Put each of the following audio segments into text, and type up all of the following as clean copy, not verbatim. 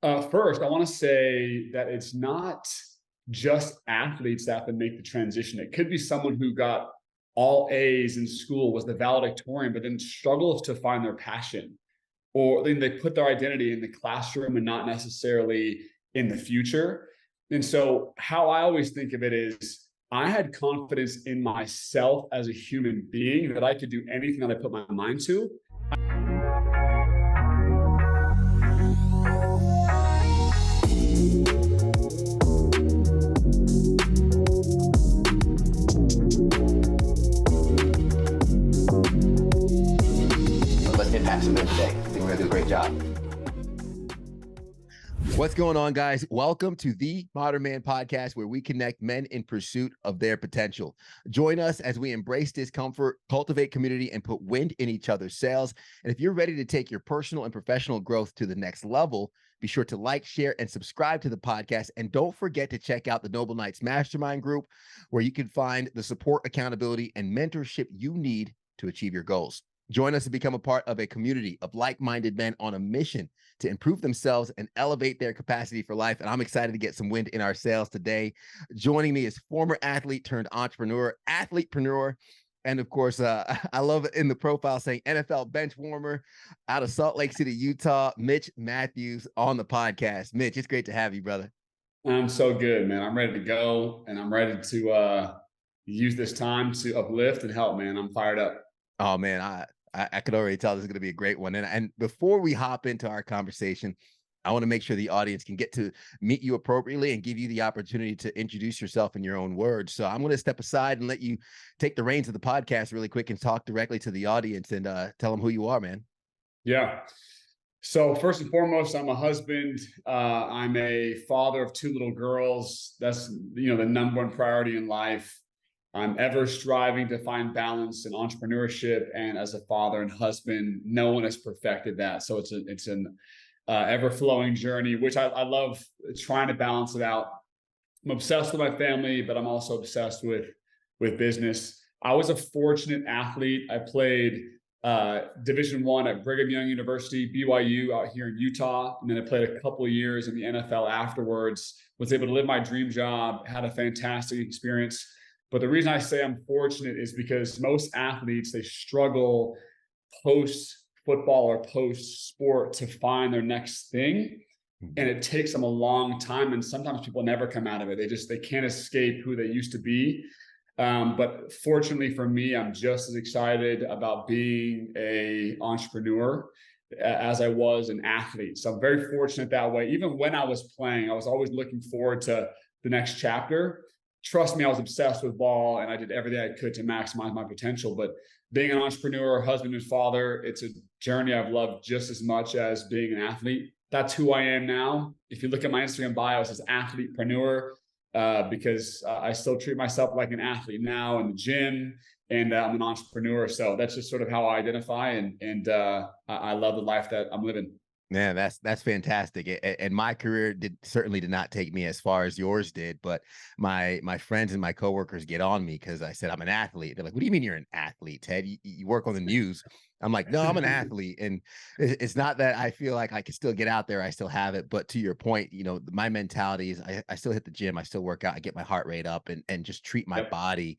First, I want to say that it's not just athletes that have to make the transition. It could be someone who got all A's in school, was the valedictorian, but then struggles to find their passion, or then they put their identity in the classroom and not necessarily in the future. And so, how I always think of it is, I had confidence in myself as a human being that I could do anything that I put my mind to. Let's impact some today. I think we're gonna do a great job. What's going on, guys? Welcome to the Modern Man Podcast, where we connect men in pursuit of their potential. Join us as we embrace discomfort, cultivate community, and put wind in each other's sails. And if you're ready to take your personal and professional growth to the next level, be sure to like, share, and subscribe to the podcast. And don't forget to check out the Noble Knights Mastermind Group, where you can find the support, accountability, and mentorship you need to achieve your goals. Join us to become a part of a community of like-minded men on a mission to improve themselves and elevate their capacity for life. And I'm excited to get some wind in our sails today. Joining me is former athlete turned entrepreneur, athletepreneur, and of course, I love it in the profile saying NFL bench warmer out of Salt Lake City, Utah, Mitch Mathews on the podcast. Mitch, it's great to have you, brother. I'm so good, man. I'm ready to go, and I'm ready to use this time to uplift and help, man. I'm fired up. Oh, man, I could already tell this is going to be a great one. And before we hop into our conversation, I want to make sure the audience can get to meet you appropriately and give you the opportunity to introduce yourself in your own words. So I'm going to step aside and let you take the reins of the podcast really quick and talk directly to the audience and tell them who you are, man. Yeah. So first and foremost, I'm a husband. I'm a father of two little girls. That's, the number one priority in life. I'm ever striving to find balance in entrepreneurship, and as a father and husband, no one has perfected that. So it's an ever flowing journey, which I love trying to balance it out. I'm obsessed with my family, but I'm also obsessed with business. I was a fortunate athlete. I played Division I at Brigham Young University, BYU out here in Utah, and then I played a couple of years in the NFL afterwards. Was able to live my dream job, had a fantastic experience. But the reason I say I'm fortunate is because most athletes, they struggle post football or post sport to find their next thing. And it takes them a long time. And sometimes people never come out of it. They can't escape who they used to be. But fortunately for me, I'm just as excited about being an entrepreneur as I was an athlete. So I'm very fortunate that way. Even when I was playing, I was always looking forward to the next chapter. Trust me, I was obsessed with ball and I did everything I could to maximize my potential. But being an entrepreneur, husband and father, it's a journey I've loved just as much as being an athlete. That's who I am now. If you look at my Instagram bio, it says athletepreneur, because I still treat myself like an athlete now in the gym, and I'm an entrepreneur. So that's just sort of how I identify, and I love the life that I'm living. Man, that's fantastic. And my career certainly did not take me as far as yours did, but my friends and my coworkers get on me because I said I'm an athlete. They're like, "What do you mean you're an athlete, Ted? You work on the news." I'm like, "No, I'm an athlete." And it's not that I feel like I can still get out there. I still have it. But to your point, my mentality is I still hit the gym. I still work out. I get my heart rate up and just treat my body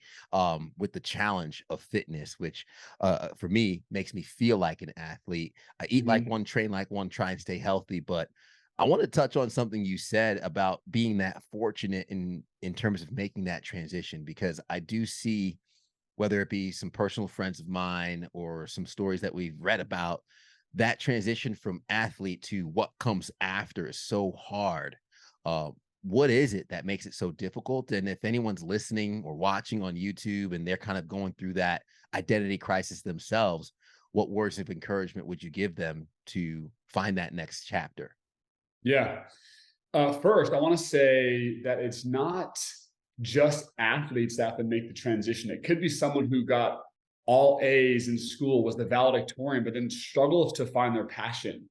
with the challenge of fitness, which for me makes me feel like an athlete. I eat like one, train like one, try and stay healthy. But I want to touch on something you said about being that fortunate in terms of making that transition, because I do see, whether it be some personal friends of mine or some stories that we've read about, that transition from athlete to what comes after is so hard. What is it that makes it so difficult? And if anyone's listening or watching on YouTube and they're kind of going through that identity crisis themselves, what words of encouragement would you give them to find that next chapter? Yeah. First, I want to say that it's not just athletes that have to make the transition. It could be someone who got all A's in school, was the valedictorian, but then struggles to find their passion,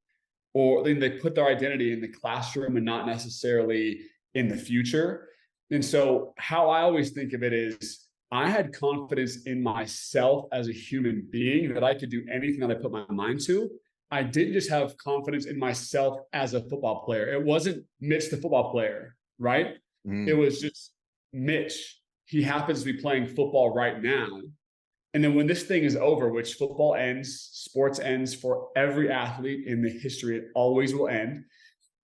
or then they put their identity in the classroom and not necessarily in the future. And so, how I always think of it is, I had confidence in myself as a human being that I could do anything that I put my mind to. I didn't just have confidence in myself as a football player. It wasn't Mitch, the football player, right? It Mm. was just Mitch. He happens to be playing football right now. And then when this thing is over, which football ends, sports ends for every athlete in the history, it always will end.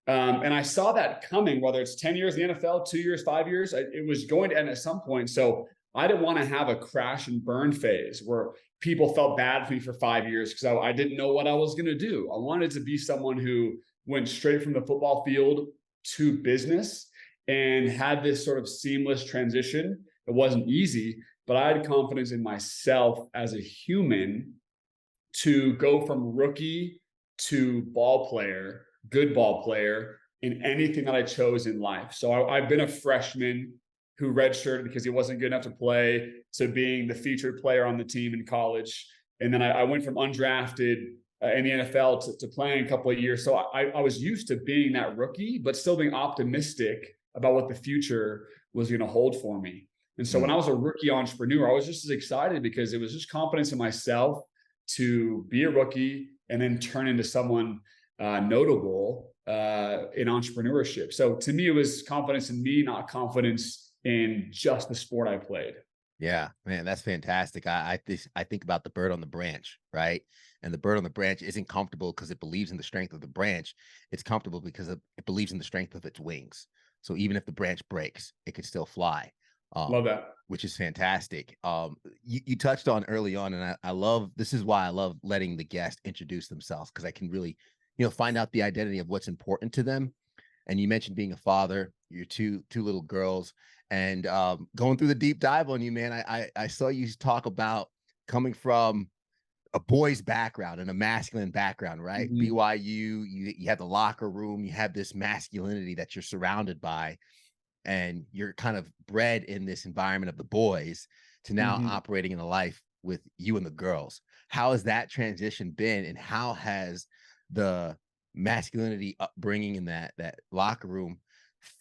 And I saw that coming, whether it's 10 years in the NFL, 2 years, 5 years, it was going to end at some point. So I didn't want to have a crash and burn phase where people felt bad for me for 5 years because I didn't know what I was going to do. I wanted to be someone who went straight from the football field to business and had this sort of seamless transition. It wasn't easy, but I had confidence in myself as a human to go from rookie to ball player, good ball player in anything that I chose in life. So I've been a freshman who redshirted because he wasn't good enough to play to being the featured player on the team in college. And then I went from undrafted in the NFL to playing a couple of years. So I was used to being that rookie, but still being optimistic about what the future was going to hold for me. And so when I was a rookie entrepreneur, I was just as excited because it was just confidence in myself to be a rookie and then turn into someone notable in entrepreneurship. So to me, it was confidence in me, not confidence in just the sport I played. Yeah, man, that's fantastic. I think about the bird on the branch, right? And the bird on the branch isn't comfortable because it believes in the strength of the branch. It's comfortable because it believes in the strength of its wings. So even if the branch breaks, it could still fly. Love that. Which is fantastic. You touched on early on, and I love, this is why I love letting the guest introduce themselves, because I can really, find out the identity of what's important to them. And you mentioned being a father, your two little girls, and going through the deep dive on you, man. I saw you talk about coming from a boy's background and a masculine background, right? Mhm. BYU, you have the locker room, you have this masculinity that you're surrounded by, and you're kind of bred in this environment of the boys to now Mhm. operating in a life with you and the girls. How has that transition been, and how has the masculinity upbringing in that locker room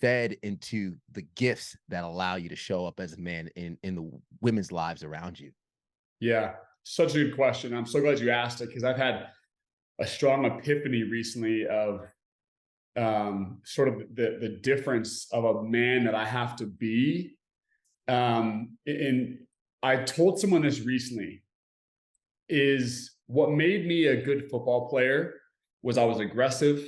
fed into the gifts that allow you to show up as a man in the women's lives around you? Yeah, such a good question. I'm so glad you asked it because I've had a strong epiphany recently of sort of the difference of a man that I have to be. And I told someone this recently is what made me a good football player was I was aggressive,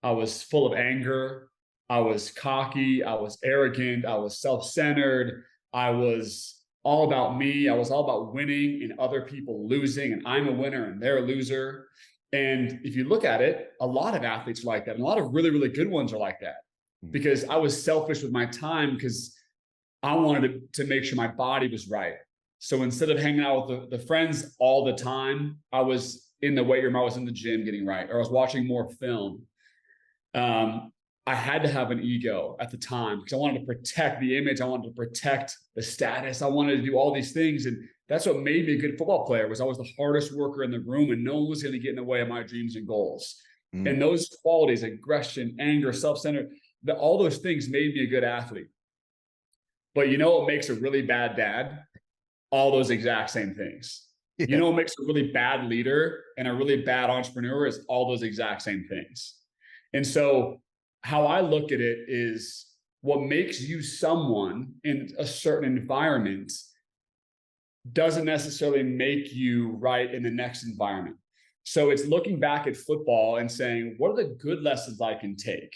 I was full of anger, I was cocky, I was arrogant, I was self-centered, I was all about me, I was all about winning and other people losing, and I'm a winner and they're a loser. And if you look at it, a lot of athletes are like that, and a lot of really, really good ones are like that. Mhm. Because I was selfish with my time because I wanted to make sure my body was right. So instead of hanging out with the friends all the time, I was in the weight room, I was in the gym getting right, or I was watching more film. Um, I had to have an ego at the time because I wanted to protect the image. I wanted to protect the status. I wanted to do all these things. And that's what made me a good football player was I was the hardest worker in the room and no one was going to get in the way of my dreams and goals. Mm. And those qualities, aggression, anger, self-centered, all those things made me a good athlete. But you know what makes a really bad dad? All those exact same things. You Yeah. know what makes a really bad leader and a really bad entrepreneur is all those exact same things. And so how I look at it is what makes you someone in a certain environment doesn't necessarily make you right in the next environment. So it's looking back at football and saying, what are the good lessons I can take?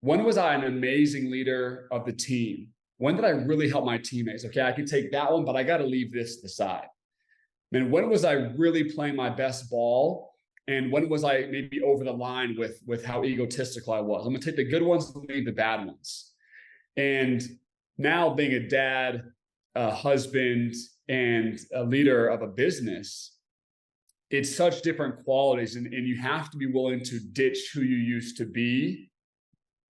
When was I an amazing leader of the team? When did I really help my teammates? Okay, I can take that one, but I got to leave this to the side. And when was I really playing my best ball? And when was I maybe over the line with how egotistical I was? I'm gonna take the good ones and leave the bad ones. And now being a dad, a husband, and a leader of a business, it's such different qualities. And you have to be willing to ditch who you used to be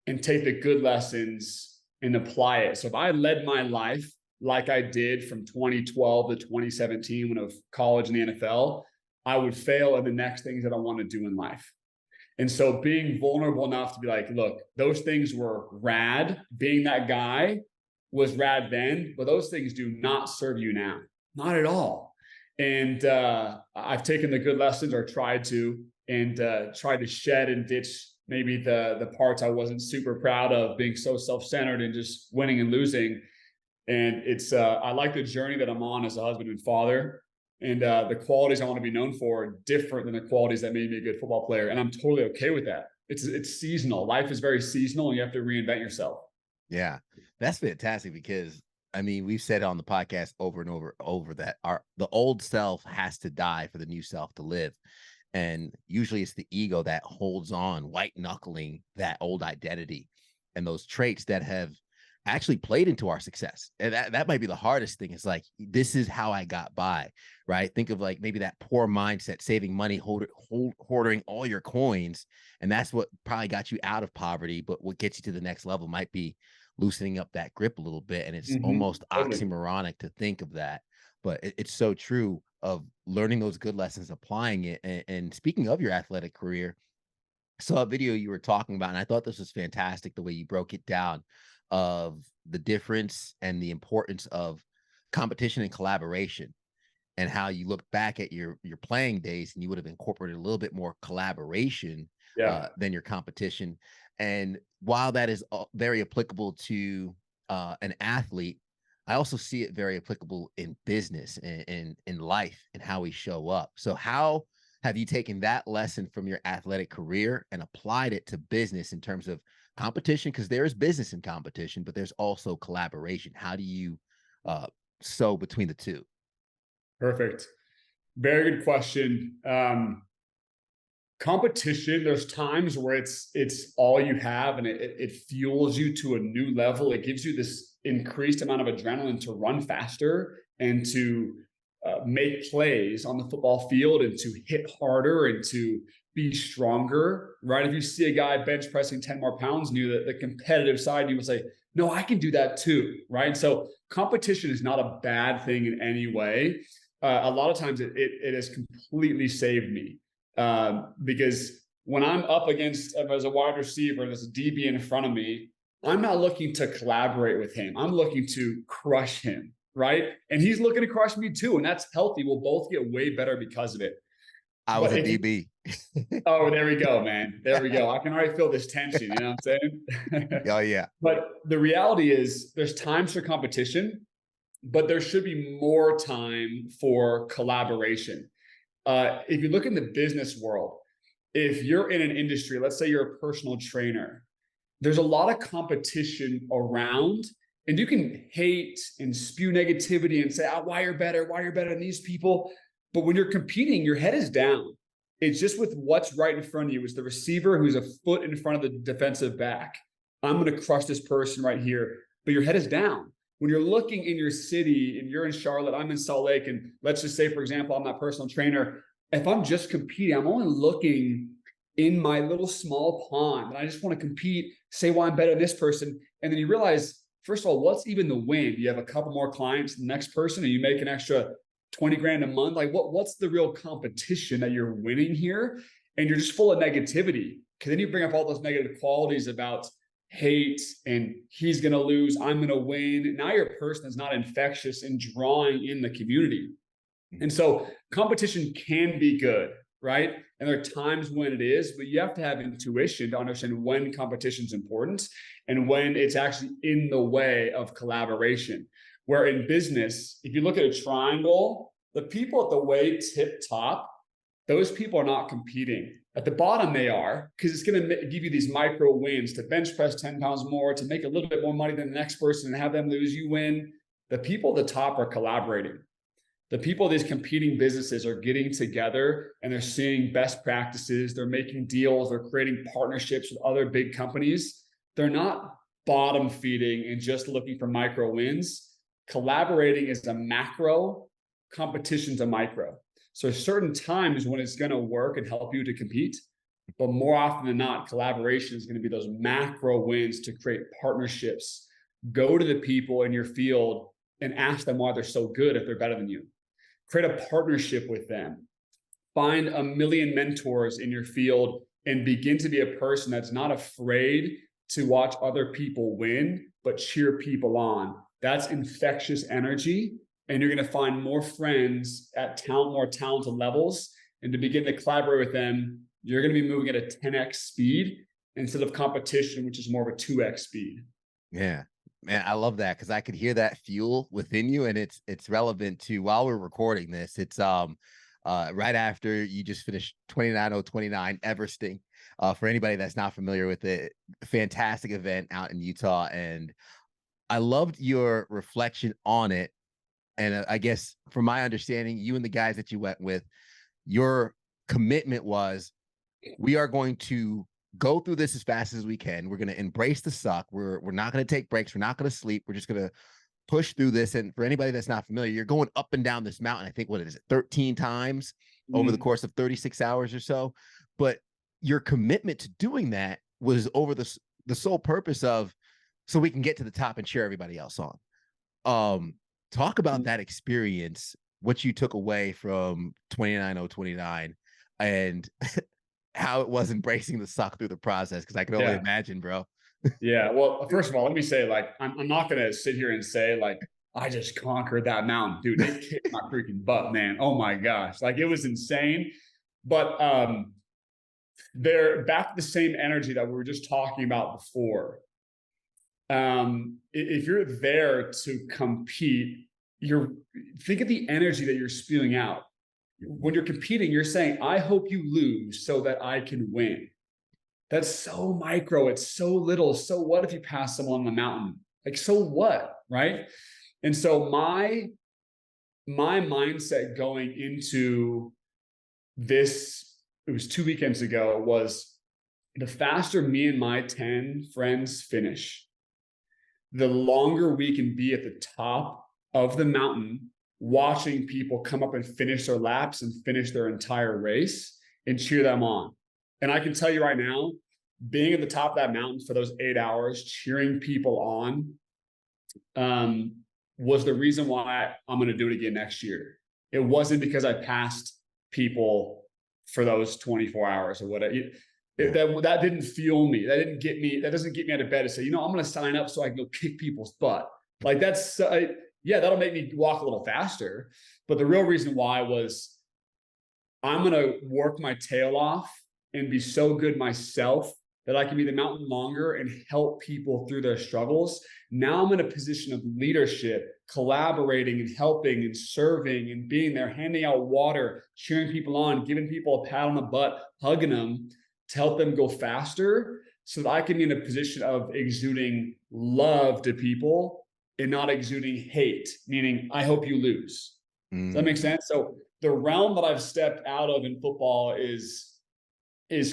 and take the good lessons and apply it. So if I led my life like I did from 2012 to 2017 when I was college and the NFL, I would fail in the next things that I want to do in life. And so being vulnerable enough to be like, look, those things were rad. Being that guy was rad then, but those things do not serve you now. Not at all. And I've taken the good lessons or tried to, and tried to shed and ditch maybe the parts I wasn't super proud of, being so self-centered and just winning and losing. And it's I like the journey that I'm on as a husband and father. And the qualities I want to be known for are different than the qualities that made me a good football player. And I'm totally okay with that. It's seasonal. Life is very seasonal, and you have to reinvent yourself. Yeah, that's fantastic, because I mean, we've said on the podcast over and over that the old self has to die for the new self to live. And usually it's the ego that holds on, white knuckling that old identity and those traits that have actually played into our success. And that might be the hardest thing. It's like, this is how I got by, right? Think of like maybe that poor mindset, saving money, hoarding all your coins. And that's what probably got you out of poverty. But what gets you to the next level might be loosening up that grip a little bit. And it's almost Totally. oxymoronic to think of that, but it's so true, of learning those good lessons, applying it. And speaking of your athletic career, I saw a video you were talking about, and I thought this was fantastic, the way you broke it down, of the difference and the importance of competition and collaboration, and how you look back at your playing days and you would have incorporated a little bit more collaboration Yeah. than your competition. And while that is very applicable to an athlete, I also see it very applicable in business and in life and how we show up. So how have you taken that lesson from your athletic career and applied it to business in terms of competition? Because there is business in competition, but there's also collaboration. How do you sew between the two? Perfect. Very good question. Competition, there's times where it's all you have, and it fuels you to a new level. It gives you this increased amount of adrenaline to run faster and to make plays on the football field and to hit harder and to be stronger, right? If you see a guy bench pressing 10 more pounds than you, the competitive side, you will say, no, I can do that too, right? And so competition is not a bad thing in any way. A lot of times it has completely saved me. Because when I'm up against, as a wide receiver, there's a DB in front of me, I'm not looking to collaborate with him. I'm looking to crush him, right? And he's looking to crush me too. And that's healthy. We'll both get way better because of it. I was a DB. Oh, there we go, man. There we go. I can already feel this tension. You know what I'm saying? Oh, yeah. But the reality is there's times for competition, but there should be more time for collaboration. If you look in the business world, if you're in an industry, let's say you're a personal trainer, there's a lot of competition around, and you can hate and spew negativity and say, why you're better than these people. But when you're competing, your head is down. It's just with what's right in front of you. It's the receiver who's a foot in front of the defensive back. I'm going to crush this person right here, but your head is down. When you're looking in your city and you're in Charlotte, I'm in Salt Lake, and let's just say, for example, I'm that personal trainer. If I'm just competing, I'm only looking in my little small pond, and I just want to compete, say why I'm better than this person. And then you realize, first of all, what's even the win? You have a couple more clients than the next person, and you make an extra 20 grand a month. Like what's the real competition that you're winning here? And you're just full of negativity, because then you bring up all those negative qualities about hate and he's going to lose, I'm going to win. Now your person is not infectious and drawing in the community. And so competition can be good, right? And there are times when it is, but you have to have intuition to understand when competition is important and when it's actually in the way of collaboration. Where in business, if you look at a triangle, the people at the way tip top, those people are not competing. At the bottom, they are, because it's going to give you these micro wins to bench press 10 pounds more, to make a little bit more money than the next person and have them lose, you win. The people at the top are collaborating. The people of these competing businesses are getting together and they're seeing best practices. They're making deals. They're creating partnerships with other big companies. They're not bottom feeding and just looking for micro wins. Collaborating is a macro, competition's a micro. So certain times when it's going to work and help you to compete, but more often than not, collaboration is going to be those macro wins to create partnerships. Go to the people in your field and ask them why they're so good if they're better than you. Create a partnership with them. Find a million mentors in your field and begin to be a person that's not afraid to watch other people win, but cheer people on. That's infectious energy. And you're going to find more friends at more talented levels, and to begin to collaborate with them you're going to be moving at a 10x speed instead of competition, which is more of a 2x speed. Yeah, man, I love that because I could hear that fuel within you, and it's relevant to while we're recording this. It's right after you just finished 29029 Everesting. For anybody that's not familiar with it, fantastic event out in Utah, and I loved your reflection on it. And I guess from my understanding, you and the guys that you went with, your commitment was, we are going to go through this as fast as we can. We're going to embrace the suck. We're not going to take breaks. We're not going to sleep. We're just going to push through this. And for anybody that's not familiar, you're going up and down this mountain. I think, what is it, 13 times over the course of 36 hours or so. But your commitment to doing that was over the sole purpose of, so we can get to the top and cheer everybody else on. Talk about that experience, what you took away from 29029 and how it was embracing the suck through the process. Because I can only imagine, bro. Yeah. Well, first of all, let me say, like, I'm not going to sit here and say, like, I just conquered that mountain, dude. They kicked my freaking butt, man. Oh my gosh. Like, it was insane. But they're back to the same energy that we were just talking about before. If you're there to compete, think of the energy that you're spewing out. When you're competing, you're saying, I hope you lose so that I can win. That's so micro. It's so little. So what if you pass someone on the mountain? Like, so what, right? And so my mindset going into this, it was 2 weekends ago, was the faster me and my 10 friends finish, the longer we can be at the top of the mountain, watching people come up and finish their laps and finish their entire race and cheer them on. And I can tell you right now, being at the top of that mountain for those 8 hours, cheering people on, was the reason why I'm going to do it again next year. It wasn't because I passed people for those 24 hours or whatever. That didn't fuel me. That didn't get me. That doesn't get me out of bed to say, I'm going to sign up so I can go kick people's butt. Like, that's, that'll make me walk a little faster. But the real reason why was, I'm going to work my tail off and be so good myself that I can be the mountain longer and help people through their struggles. Now I'm in a position of leadership, collaborating and helping and serving and being there, handing out water, cheering people on, giving people a pat on the butt, hugging them to help them go faster, so that I can be in a position of exuding love to people and not exuding hate, meaning I hope you lose. Does that make sense? So the realm that I've stepped out of in football is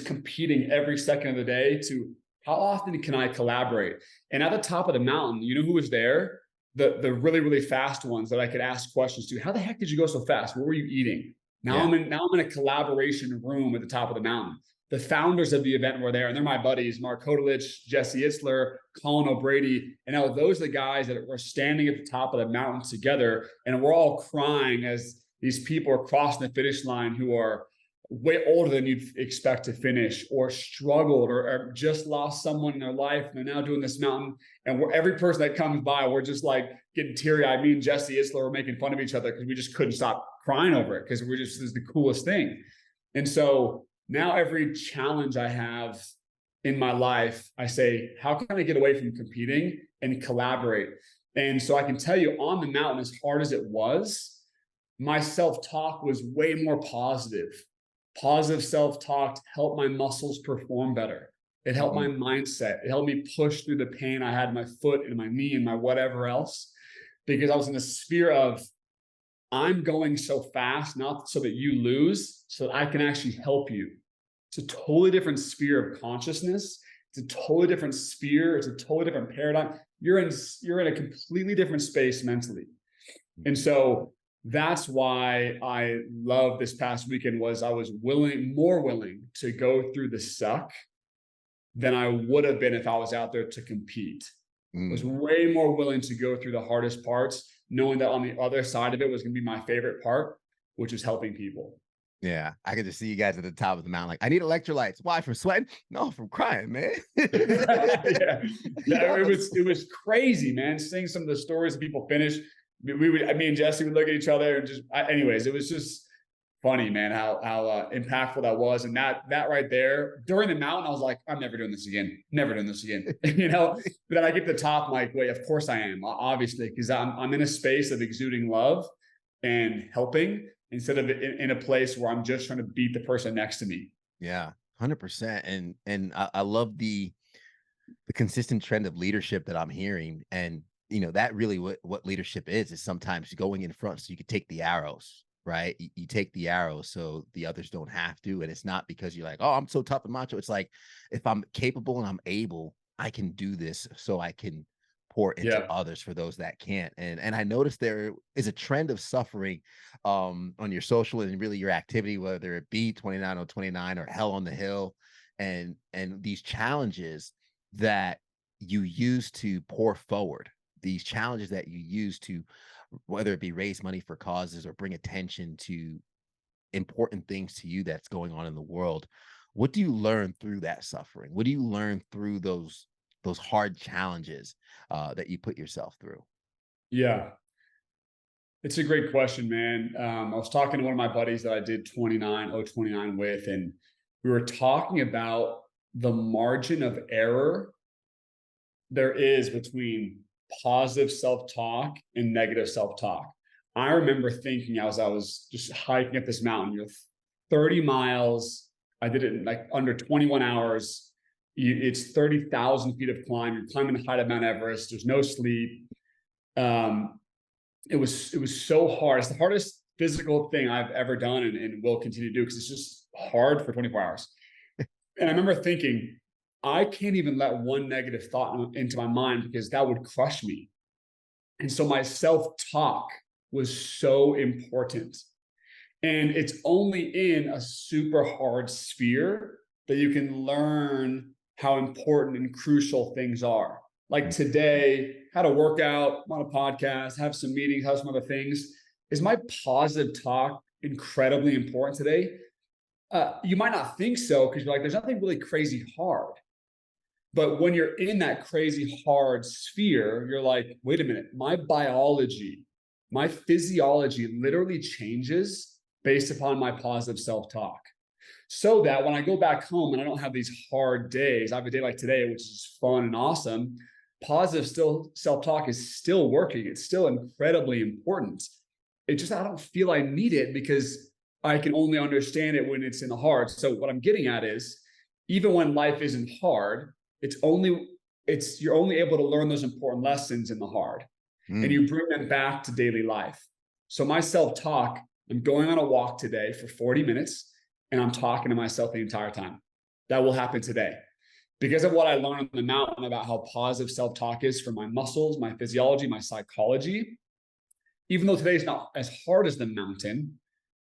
competing every second of the day to how often can I collaborate? And at the top of the mountain, you know who was there? The really, really fast ones that I could ask questions to. How the heck did you go so fast? What were you eating? Now I'm in a collaboration room at the top of the mountain. The founders of the event were there, and they're my buddies, Mark Kodelich, Jesse Itzler, Colin O'Brady. And now those are the guys that were standing at the top of the mountain together, and we're all crying as these people are crossing the finish line who are way older than you'd expect to finish, or struggled, or just lost someone in their life, and they're now doing this mountain. And every person that comes by, we're just like getting teary-eyed. Me and Jesse Itzler were making fun of each other because we just couldn't stop crying over it, because this is the coolest thing. And so now every challenge I have in my life, I say, how can I get away from competing and collaborate? And so I can tell you, on the mountain, as hard as it was, my self-talk was way more positive. Positive self-talk helped my muscles perform better. It helped my mindset. It helped me push through the pain I had in my foot and my knee and my whatever else, because I was in the sphere of, I'm going so fast, not so that you lose, so that I can actually help you. It's a totally different sphere of consciousness. It's a totally different sphere. It's a totally different paradigm. You're in a completely different space mentally. And so that's why I love this past weekend, was I was more willing to go through the suck than I would have been if I was out there to compete. I was way more willing to go through the hardest parts, knowing that on the other side of it was going to be my favorite part, which is helping people. Yeah, I could just see you guys at the top of the mountain. Like, I need electrolytes. Why? From sweating? No, from crying, man. It was crazy, man. Seeing some of the stories that people finish. Me and Jesse would look at each other and just, anyways, it was just funny, man, how impactful that was. And that right there during the mountain, I was like, I'm never doing this again. Never doing this again. But then I get to the top, I'm like, wait, of course I am, obviously, because I'm in a space of exuding love and helping instead of in a place where I'm just trying to beat the person next to me. Yeah, 100%. And I love the consistent trend of leadership that I'm hearing. And that really what leadership is sometimes going in front so you can take the arrows, right? You take the arrows so the others don't have to. And it's not because you're like, oh, I'm so tough and macho. It's like, if I'm capable and I'm able, I can do this so I can pour into Yeah. others for those that can't. And I noticed there is a trend of suffering on your social and really your activity, whether it be 29 or Hell on the Hill, and these challenges that you use to pour forward, these challenges that you use to, whether it be raise money for causes or bring attention to important things to you that's going on in the world. What do you learn through that suffering? What do you learn through those hard challenges that you put yourself through? Yeah. It's a great question, man. I was talking to one of my buddies that I did 29 with, and we were talking about the margin of error there is between positive self-talk and negative self-talk. I remember thinking as I was just hiking up this mountain, 30 miles. I did it in like under 21 hours. It's 30,000 feet of climb. You're climbing the height of Mount Everest. There's no sleep. It was so hard. It's the hardest physical thing I've ever done and will continue to do because it's just hard for 24 hours. And I remember thinking, I can't even let one negative thought into my mind because that would crush me. And so my self-talk was so important. And it's only in a super hard sphere that you can learn how important and crucial things are. Like today, how to work out, I'm on a podcast, have some meetings, have some other things. Is my positive talk incredibly important today? You might not think so because you're like, there's nothing really crazy hard. But when you're in that crazy hard sphere, you're like, wait a minute, my biology, my physiology literally changes based upon my positive self-talk. So that when I go back home and I don't have these hard days, I have a day like today, which is fun and awesome. Positive self-talk is still working. It's still incredibly important. It just, I don't feel I need it because I can only understand it when it's in the hard. So what I'm getting at is, even when life isn't hard, you're only able to learn those important lessons in the hard, and you bring them back to daily life. So my self-talk, I'm going on a walk today for 40 minutes and I'm talking to myself the entire time. That will happen today because of what I learned on the mountain about how positive self-talk is for my muscles, my physiology, my psychology. Even though today's not as hard as the mountain,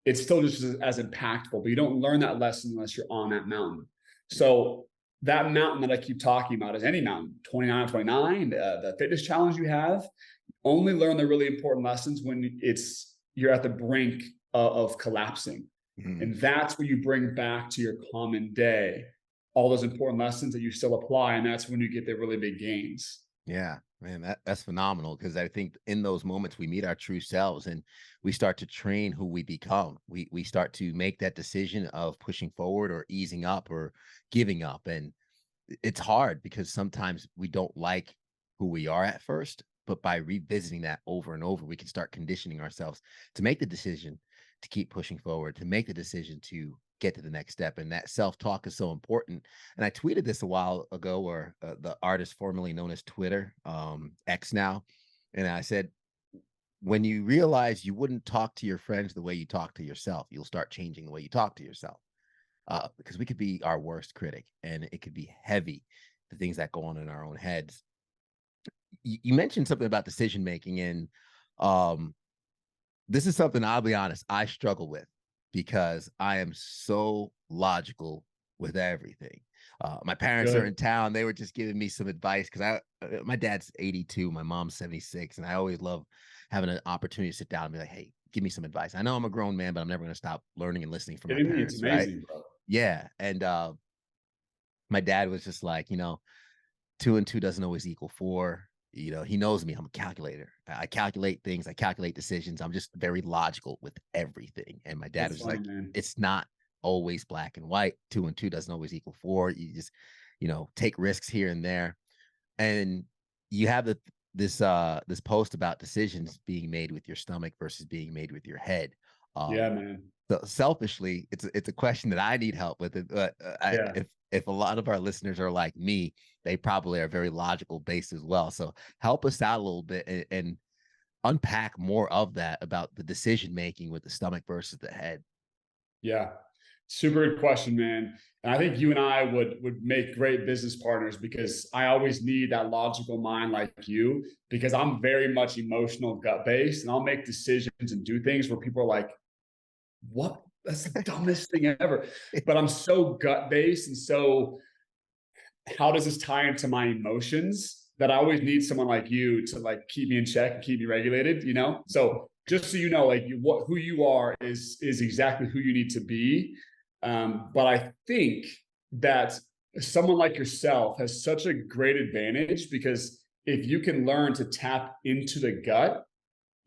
it's still just as impactful, but you don't learn that lesson unless you're on that mountain. So that mountain that I keep talking about is any mountain, 29, the fitness challenge you have, only learn the really important lessons when you're at the brink of collapsing. Mm-hmm. And that's where you bring back to your common day all those important lessons that you still apply. And that's when you get the really big gains. Yeah, man, that's phenomenal, because I think in those moments we meet our true selves and we start to train who we become. We start to make that decision of pushing forward or easing up or giving up. And it's hard because sometimes we don't like who we are at first, but by revisiting that over and over, we can start conditioning ourselves to make the decision to keep pushing forward, to make the decision to get to the next step. And that self-talk is so important. And I tweeted this a while ago, or the artist formerly known as Twitter, X now. And I said, when you realize you wouldn't talk to your friends the way you talk to yourself, you'll start changing the way you talk to yourself. Because we could be our worst critic and it could be heavy, the things that go on in our own heads. You mentioned something about decision making, and this is something, I'll be honest, I struggle with because I am so logical with everything. My parents are in town. They were just giving me some advice because my dad's 82, my mom's 76, and I always love having an opportunity to sit down and be like, hey, give me some advice. I know I'm a grown man, but I'm never going to stop learning and listening from my parents. It's amazing, right? Bro. Yeah. And my dad was just like, 2 and 2 doesn't always equal 4. You know, he knows me. I'm a calculator. I calculate things. I calculate decisions. I'm just very logical with everything. And my dad That's was funny, like, man. it's not always black and white. 2 and 2 doesn't always equal 4. You just, you know, take risks here and there. And you have this post about decisions being made with your stomach versus being made with your head. Yeah, man. So selfishly, it's a question that I need help with it. But Yeah. if a lot of our listeners are like me, they probably are very logical based as well. So help us out a little bit and unpack more of that about the decision making with the stomach versus the head. Yeah. Super good question, man. And I think you and I would make great business partners because I always need that logical mind like you, because I'm very much emotional, gut based, and I'll make decisions and do things where people are like, what? That's the dumbest thing ever. But I'm so gut based and so how does this tie into my emotions that I always need someone like you to like keep me in check and keep me regulated, you know? So just so you know, like who you are is exactly who you need to be. But I think that someone like yourself has such a great advantage because if you can learn to tap into the gut,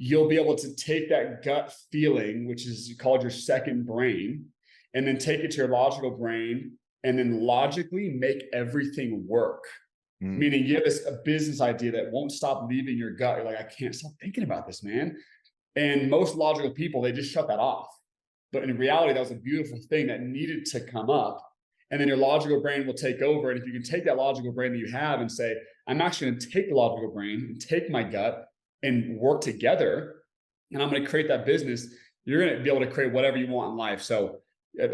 you'll be able to take that gut feeling, which is called your second brain, and then take it to your logical brain and then logically make everything work. Mm. Meaning you have a business idea that won't stop leaving your gut. You're like, I can't stop thinking about this, man. And most logical people, they just shut that off. But in reality, that was a beautiful thing that needed to come up. And then your logical brain will take over. And if you can take that logical brain that you have and say, I'm actually going to take the logical brain and take my gut and work together, and I'm going to create that business, you're going to be able to create whatever you want in life. So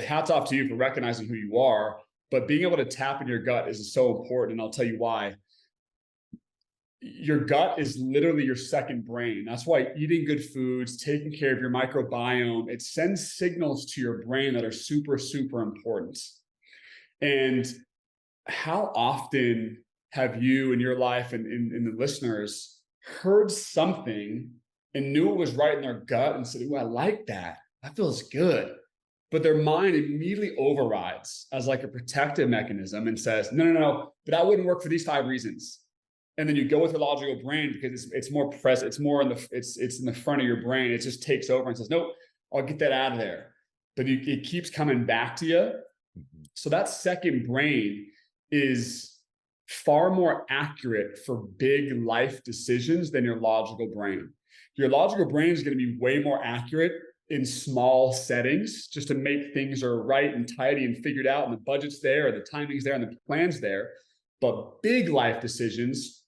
hats off to you for recognizing who you are, but being able to tap in your gut is so important. And I'll tell you why. Your gut is literally your second brain. That's why eating good foods, taking care of your microbiome, it sends signals to your brain that are super, super important. And how often have you in your life and in the listeners heard something and knew it was right in their gut and said, "Oh, I like that. That feels good." But their mind immediately overrides as like a protective mechanism and says, "No, no, no, but that wouldn't work for these 5 reasons." And then you go with the logical brain because it's more present, it's more in the it's in the front of your brain. It just takes over and says, "Nope, I'll get that out of there." But it keeps coming back to you. So that second brain is far more accurate for big life decisions than your logical brain. Your logical brain is going to be way more accurate in small settings just to make things are right and tidy and figured out and the budget's there, or the timing's there, and the plan's there. But big life decisions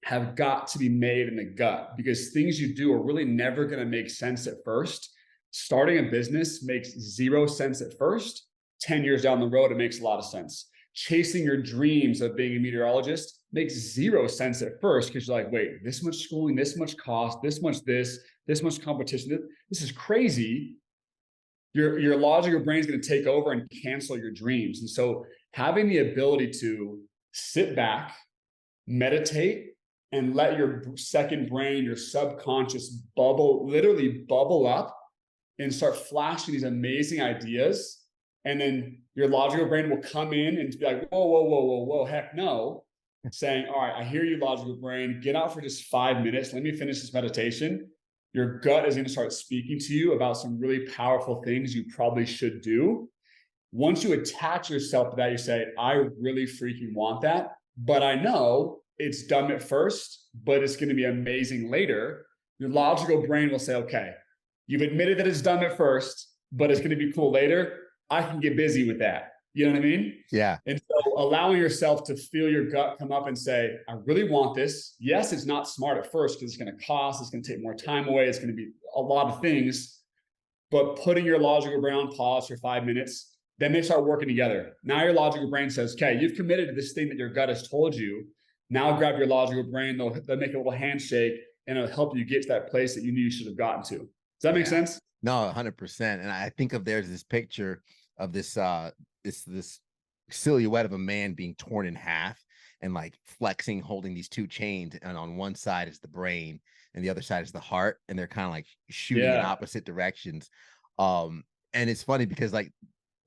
have got to be made in the gut because things you do are really never going to make sense at first. Starting a business makes 0 sense at first. 10 years down the road, it makes a lot of sense. Chasing your dreams of being a meteorologist makes 0 sense at first because you're like, wait, this much schooling, this much cost, this much competition. This is crazy. Your logical brain is going to take over and cancel your dreams. And so having the ability to sit back, meditate, and let your second brain, your subconscious literally bubble up and start flashing these amazing ideas. And then your logical brain will come in and be like, whoa, whoa, whoa, whoa, whoa, heck no. Saying, all right, I hear you, logical brain. Get out for just 5 minutes. Let me finish this meditation. Your gut is going to start speaking to you about some really powerful things you probably should do. Once you attach yourself to that, you say, I really freaking want that, but I know it's dumb at first, but it's going to be amazing later. Your logical brain will say, okay, you've admitted that it's dumb at first, but it's going to be cool later. I can get busy with that. You know what I mean? Yeah. And so allowing yourself to feel your gut come up and say, I really want this. Yes, it's not smart at first because it's going to cost, it's going to take more time away, it's going to be a lot of things. But putting your logical brain on pause for 5 minutes, then they start working together. Now your logical brain says, okay, you've committed to this thing that your gut has told you. Now grab your logical brain, they'll make a little handshake and it'll help you get to that place that you knew you should have gotten to. Does that make sense? No, 100%. And I think there's this picture of this this silhouette of a man being torn in half and like flexing, holding these 2 chains, and on one side is the brain and the other side is the heart, and they're kind of like shooting in opposite directions. And it's funny because like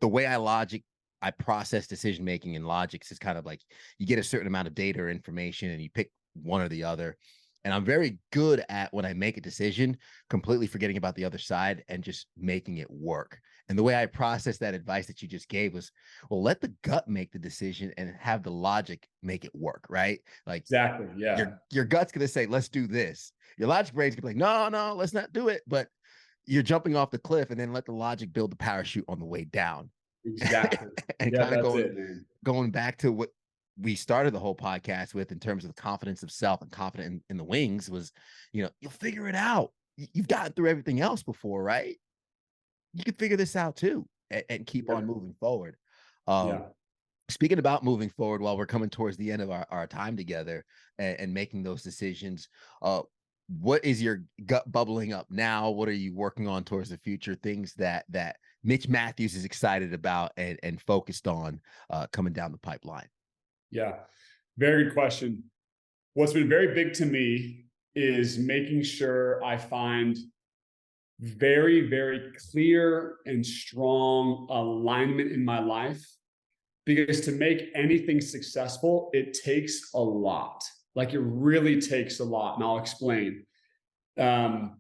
the way I process decision making and logics is kind of like you get a certain amount of data or information and you pick one or the other. And I'm very good at, when I make a decision, completely forgetting about the other side and just making it work. And the way I process that advice that you just gave was, well, let the gut make the decision and have the logic make it work, right? Like, Exactly. Yeah. your gut's going to say, let's do this. Your logic brain's going to be like, no, let's not do it. But you're jumping off the cliff, and then let the logic build the parachute on the way down. Exactly. And Yeah, kind of that's it, man. going back to what we started the whole podcast with in terms of the confidence of self and confidence in the wings was, you'll figure it out. You've gotten through everything else before, right? You can figure this out too, and keep on moving forward. Yeah. Speaking about moving forward, while we're coming towards the end of our time together and making those decisions, what is your gut bubbling up now? What are you working on towards the future? Things that Mitch Mathews is excited about and focused on coming down the pipeline. Yeah. Very good question. What's been very big to me is making sure I find very, very clear and strong alignment in my life. Because to make anything successful, it takes a lot. Like, it really takes a lot. And I'll explain. When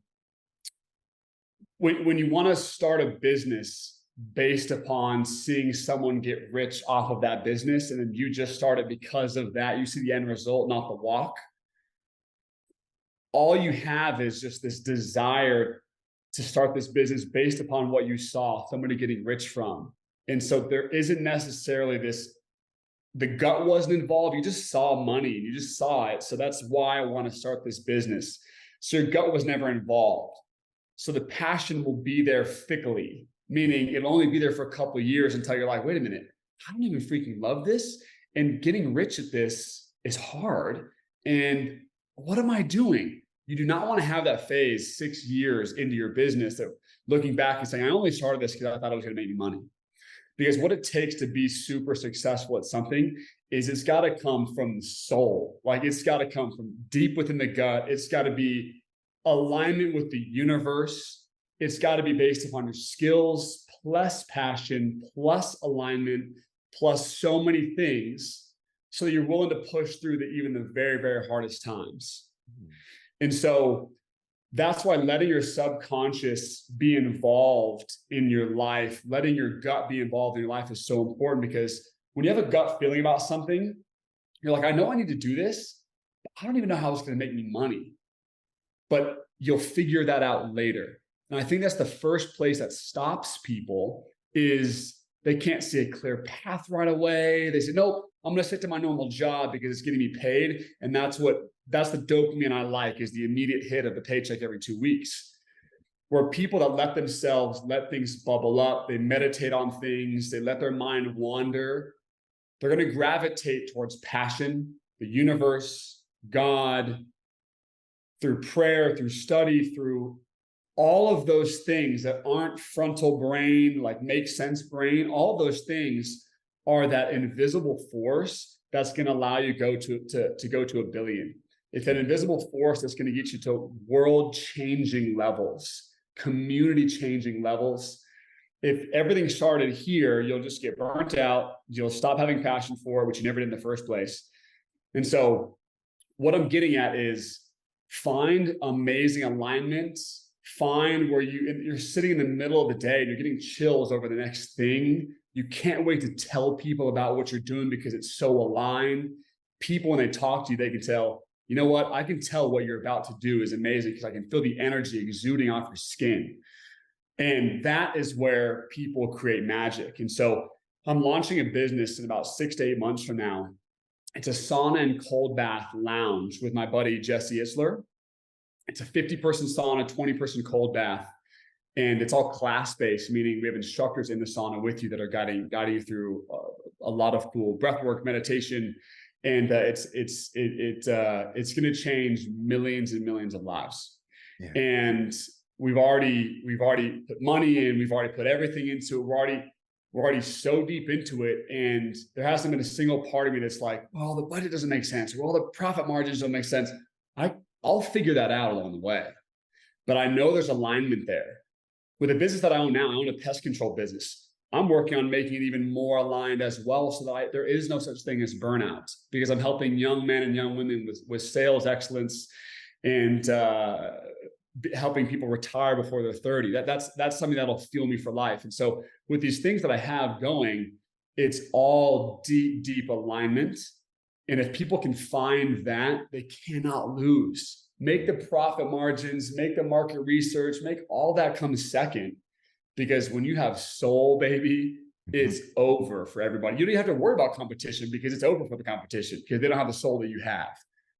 you want to start a business based upon seeing someone get rich off of that business, and then you just start it because of that, you see the end result, not the walk. All you have is just this desire to start this business based upon what you saw somebody getting rich from. And so there isn't necessarily the gut wasn't involved. You just saw money and you just saw it. So that's why I want to start this business. So your gut was never involved. So the passion will be there fickly, meaning it'll only be there for a couple of years until you're like, wait a minute, I don't even freaking love this. And getting rich at this is hard. And what am I doing? You do not want to have that phase 6 years into your business that looking back and saying, I only started this because I thought it was going to make me money. Because what it takes to be super successful at something is it's got to come from the soul. Like, it's got to come from deep within the gut. It's got to be alignment with the universe. It's got to be based upon your skills, plus passion, plus alignment, plus so many things, so that you're willing to push through even the very, very hardest times. And so that's why letting your subconscious be involved in your life, letting your gut be involved in your life is so important, because when you have a gut feeling about something, you're like, I know I need to do this, but I don't even know how it's going to make me money. But you'll figure that out later. And I think that's the first place that stops people, is they can't see a clear path right away. They say, nope, I'm going to stick to my normal job because it's getting me paid. And that's the dopamine I like, is the immediate hit of the paycheck every 2 weeks. Where people that let things bubble up, they meditate on things, they let their mind wander, they're going to gravitate towards passion, the universe, God, through prayer, through study, through all of those things that aren't frontal brain, like make sense brain. All those things are that invisible force that's going to allow you to go to a billion. It's an invisible force that's going to get you to world-changing levels, community-changing levels. If everything started here, you'll just get burnt out. You'll stop having passion for it, which you never did in the first place. And so what I'm getting at is, find amazing alignments. Find where you're sitting in the middle of the day and you're getting chills over the next thing. You can't wait to tell people about what you're doing because it's so aligned. People, when they talk to you, they can tell, you know what? I can tell what you're about to do is amazing because I can feel the energy exuding off your skin. And that is where people create magic. And so I'm launching a business in about 6 to 8 months from now. It's a sauna and cold bath lounge with my buddy, Jesse Isler. It's a 50-person sauna, 20-person cold bath. And it's all class-based, meaning we have instructors in the sauna with you that are guiding you through a lot of cool breathwork, meditation. And it's going to change millions and millions of lives. Yeah. And we've already put money in. We've already put everything into it. We're already so deep into it. And there hasn't been a single part of me that's like, well, the budget doesn't make sense. Well, the profit margins don't make sense. I'll figure that out along the way. But I know there's alignment there. With the business that I own now, I own a pest control business. I'm working on making it even more aligned as well, so that there is no such thing as burnout, because I'm helping young men and young women with sales excellence and helping people retire before they're 30. That's something that'll fuel me for life. And so with these things that I have going, it's all deep alignment. And if people can find that, they cannot lose. Make the profit margins, make the market research, make all that come second. Because when you have soul, baby, it's over for everybody. You don't even have to worry about competition, because it's over for the competition, because they don't have the soul that you have.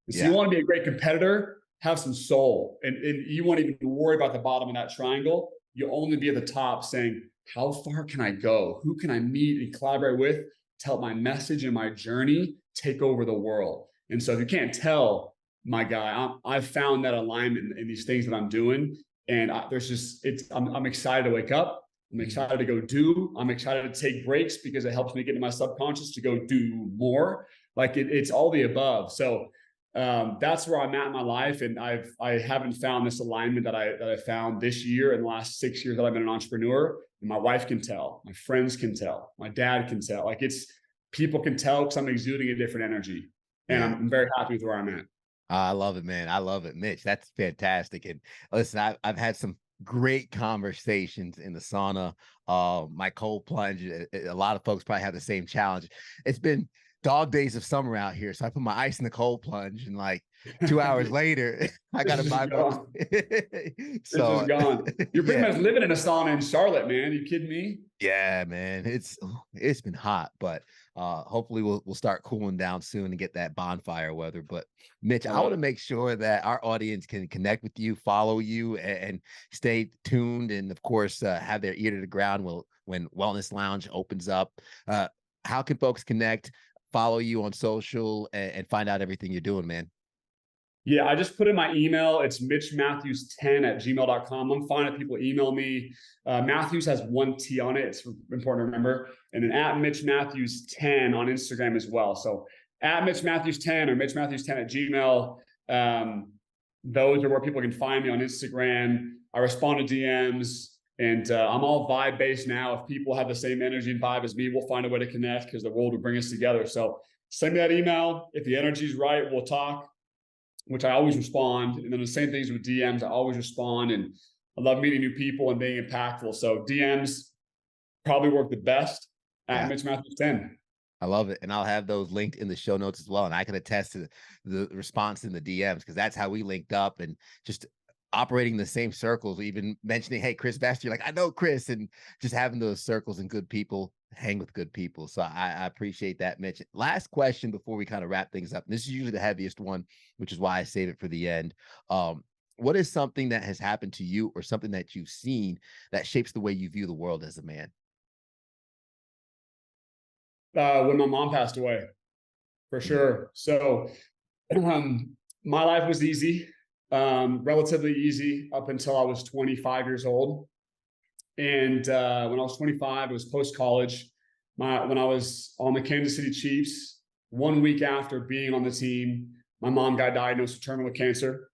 And so you want to be a great competitor, have some soul. And you won't even worry about the bottom of that triangle. You'll only be at the top saying, how far can I go? Who can I meet and collaborate with to help my message and my journey take over the world? And so if you can't tell, my guy, I've found that alignment in these things that I'm doing. And I'm excited to wake up. I'm excited to go do. I'm excited to take breaks, because it helps me get into my subconscious to go do more. Like it's all the above. So that's where I'm at in my life. And I haven't found this alignment that I found this year in the last 6 years that I've been an entrepreneur. And my wife can tell, my friends can tell, my dad can tell. Like people can tell, because I'm exuding a different energy. And I'm very happy with where I'm at. I love it, man. I love it, Mitch. That's fantastic. And listen, I've had some great conversations in the sauna. My cold plunge. A lot of folks probably have the same challenge. It's been dog days of summer out here, so I put my ice in the cold plunge, and like 2 hours later, I got to buy more. So it's gone. You're pretty much living in a sauna in Charlotte, man. You kidding me? Yeah, man. It's been hot, but hopefully we'll start cooling down soon and get that bonfire weather. But Mitch, I want to make sure that our audience can connect with you, follow you, and stay tuned, and of course have their ear to the ground when Wellness Lounge opens up. How can folks connect, follow you on social, and find out everything you're doing, man? Yeah, I just put in my email. It's mitchmathews10@gmail.com. I'm fine if people email me. Mathews has one T on it. It's important to remember. And then at Mitch Mathews 10 on Instagram as well. So at Mitch Mathews 10 or Mitch Mathews 10 at Gmail. Those are where people can find me on Instagram. I respond to DMs, and I'm all vibe based now. If people have the same energy and vibe as me, we'll find a way to connect, because the world will bring us together. So send me that email. If the energy's right, we'll talk, which I always respond. And then the same things with DMs, I always respond. And I love meeting new people and being impactful. So DMs probably work the best at Mitch Mathews 10. I love it. And I'll have those linked in the show notes as well. And I can attest to the response in the DMs, because that's how we linked up, and just operating the same circles, even mentioning, hey, Chris Bester, you're like, I know Chris, and just having those circles and good people, hang with good people. So I appreciate that, Mitch. Last question before we kind of wrap things up. And this is usually the heaviest one, which is why I save it for the end. What is something that has happened to you, or something that you've seen, that shapes the way you view the world as a man? When my mom passed away, for sure. So my life was easy, relatively easy up until I was 25 years old. And when I was 25, it was post-college. When I was on the Kansas City Chiefs, 1 week after being on the team, my mom got diagnosed with terminal cancer.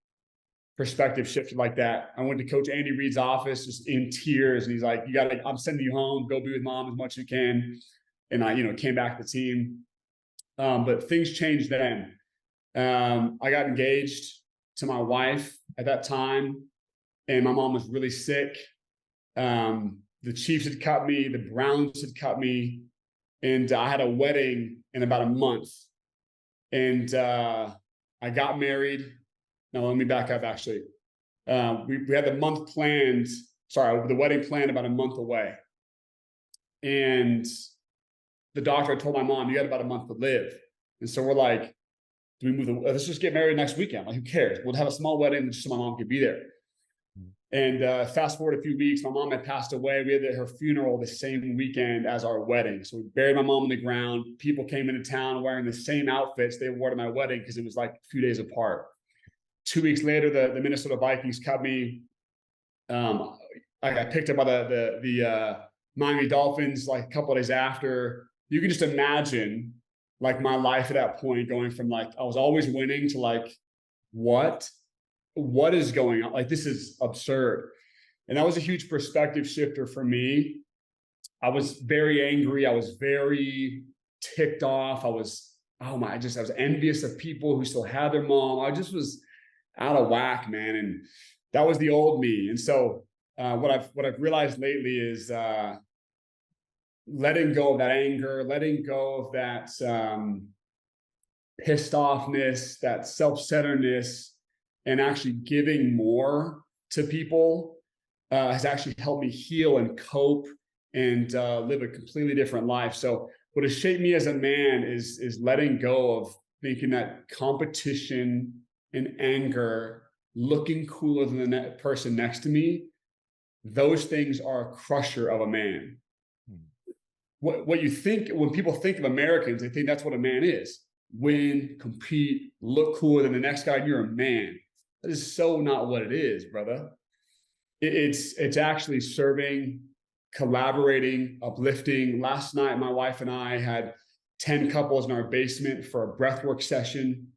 Perspective shifted like that. I went to Coach Andy Reid's office just in tears, and he's like, I'm sending you home. Go be with mom as much as you can. And I, came back to the team. But things changed then. I got engaged to my wife at that time, and my mom was really sick. The Chiefs had cut me, the Browns had cut me, and I had a wedding in about a month. And I got married. Now, let me back up, actually. We had the wedding planned about a month away. And the doctor had told my mom, you got about a month to live. And so we're like, do we let's just get married next weekend. Like, who cares? We'll have a small wedding just so my mom could be there. And fast forward a few weeks, my mom had passed away. We had her funeral the same weekend as our wedding. So we buried my mom on the ground. People came into town wearing the same outfits they wore to my wedding, because it was like a few days apart. 2 weeks later, the Minnesota Vikings cut me. I got picked up by the Miami Dolphins like a couple of days after. You can just imagine like my life at that point, going from like, I was always winning to like, what is going on? Like, this is absurd. And that was a huge perspective shifter for me. I was very angry. I was very ticked off. I was, oh my, I was envious of people who still had their mom. I just was out of whack, man. And that was the old me. And so what I've realized lately is letting go of that anger, letting go of that pissed offness, that self-centeredness, and actually giving more to people has actually helped me heal and cope and live a completely different life. So what has shaped me as a man is letting go of thinking that competition and anger, looking cooler than the person next to me, those things are a crusher of a man. What you think when people think of Americans, they think that's what a man is: win, compete, look cooler than the next guy. And you're a man. That is so not what it is, brother. It's actually serving, collaborating, uplifting. Last night, my wife and I had 10 couples in our basement for a breathwork session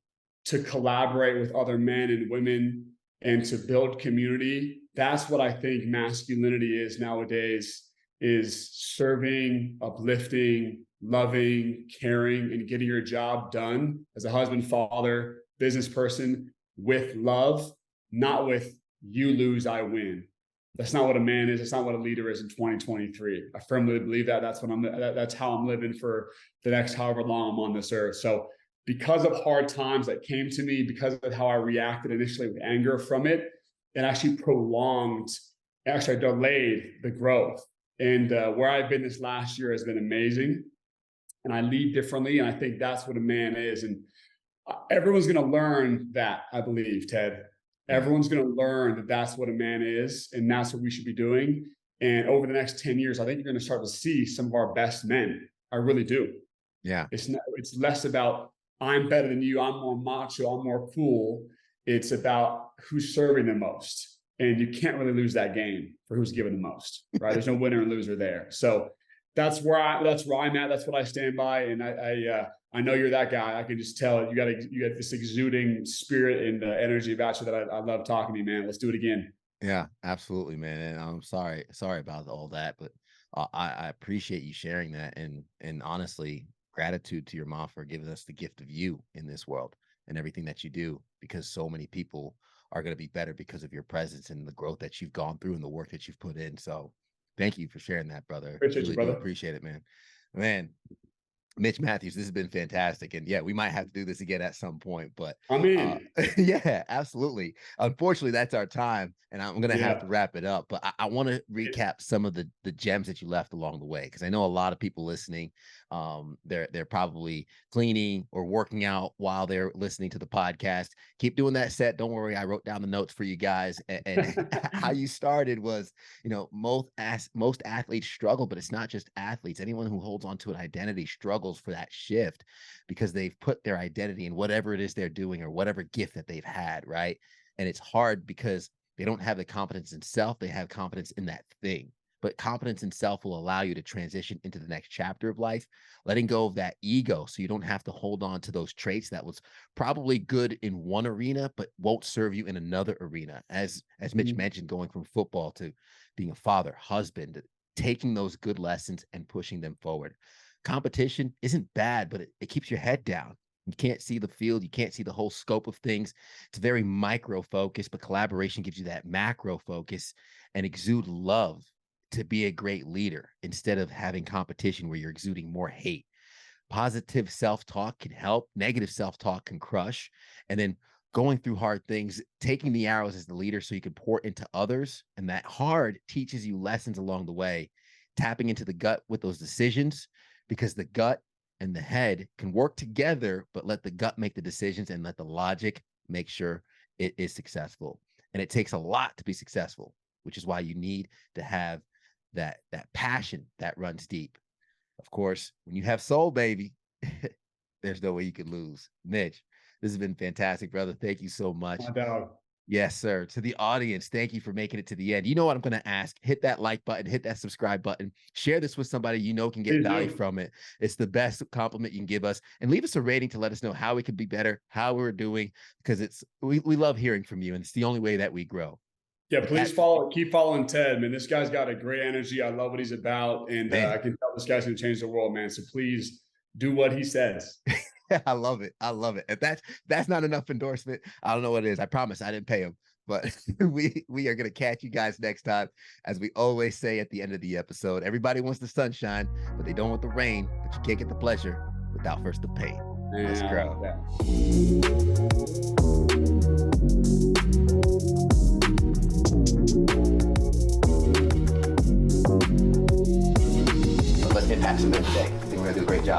to collaborate with other men and women and to build community. That's what I think masculinity is nowadays, is serving, uplifting, loving, caring, and getting your job done as a husband, father, business person with love, not with you lose, I win. That's not what a man is. It's not what a leader is in 2023. I firmly believe that. That's how I'm living for the next however long I'm on this earth. So because of hard times that came to me, because of how I reacted initially with anger from it, it actually delayed the growth. And where I've been this last year has been amazing. And I lead differently. And I think that's what a man is. And everyone's going to learn that, I believe, Ted. Everyone's going to learn that that's what a man is. And that's what we should be doing. And over the next 10 years, I think you're going to start to see some of our best men. I really do. Yeah. It's less about I'm better than you, I'm more macho, I'm more cool. It's about who's serving the most. And you can't really lose that game for who's giving the most, right? There's no winner and loser there. So that's where I'm at. That's what I stand by. And I know you're that guy. I can just tell you got this exuding spirit and energy about you that I love talking to you, man. Let's do it again. Yeah, absolutely, man. And I'm sorry about all that, but I appreciate you sharing that. And honestly, gratitude to your mom for giving us the gift of you in this world and everything that you do, because so many people are going to be better because of your presence and the growth that you've gone through and the work that you've put in. So thank you for sharing that, brother. Appreciate you, brother. Do appreciate it, man. Mitch Mathews, this has been fantastic. And yeah, we might have to do this again at some point, but I'm in. yeah, absolutely. Unfortunately, that's our time, and I'm going to have to wrap it up. But I want to recap some of the gems that you left along the way, because I know a lot of people listening, they're probably cleaning or working out while they're listening to the podcast. Keep doing that set. Don't worry, I wrote down the notes for you guys. And how you started was, most athletes struggle, but it's not just athletes. Anyone who holds on to an identity struggles for that shift, because they've put their identity in whatever it is they're doing or whatever gift that they've had, right? And it's hard because they don't have the confidence in self. They have confidence in that thing. But confidence in self will allow you to transition into the next chapter of life, letting go of that ego so you don't have to hold on to those traits that was probably good in one arena, but won't serve you in another arena. As Mitch mentioned, going from football to being a father, husband, taking those good lessons and pushing them forward. Competition isn't bad, but it keeps your head down. You can't see the field. You can't see the whole scope of things. It's very micro focus, but collaboration gives you that macro focus and exude love to be a great leader instead of having competition where you're exuding more hate. Positive self-talk can help. Negative self-talk can crush. And then going through hard things, taking the arrows as the leader so you can pour into others. And that hard teaches you lessons along the way, tapping into the gut with those decisions, because the gut and the head can work together, but let the gut make the decisions and let the logic make sure it is successful. And it takes a lot to be successful, which is why you need to have that passion that runs deep. Of course, when you have soul, baby, there's no way you could lose. Mitch, this has been fantastic, brother. Thank you so much. My dog. Yes, sir. To the audience, thank you for making it to the end. You know what I'm going to ask? Hit that like button, hit that subscribe button, share this with somebody you know can get value from it. It's the best compliment you can give us. And leave us a rating to let us know how we can be better, how we're doing, because we love hearing from you, and it's the only way that we grow. Yeah, please keep following Ted, man. This guy's got a great energy. I love what he's about, and I can tell this guy's gonna change the world, man. So please do what he says. I love it. I love it. If that's not enough endorsement, I don't know what it is. I promise I didn't pay him. But we are gonna catch you guys next time. As we always say at the end of the episode, everybody wants the sunshine, but they don't want the rain. But you can't get the pleasure without first the pain. Let's grow. Let's impact some today. I think we're gonna do a great job.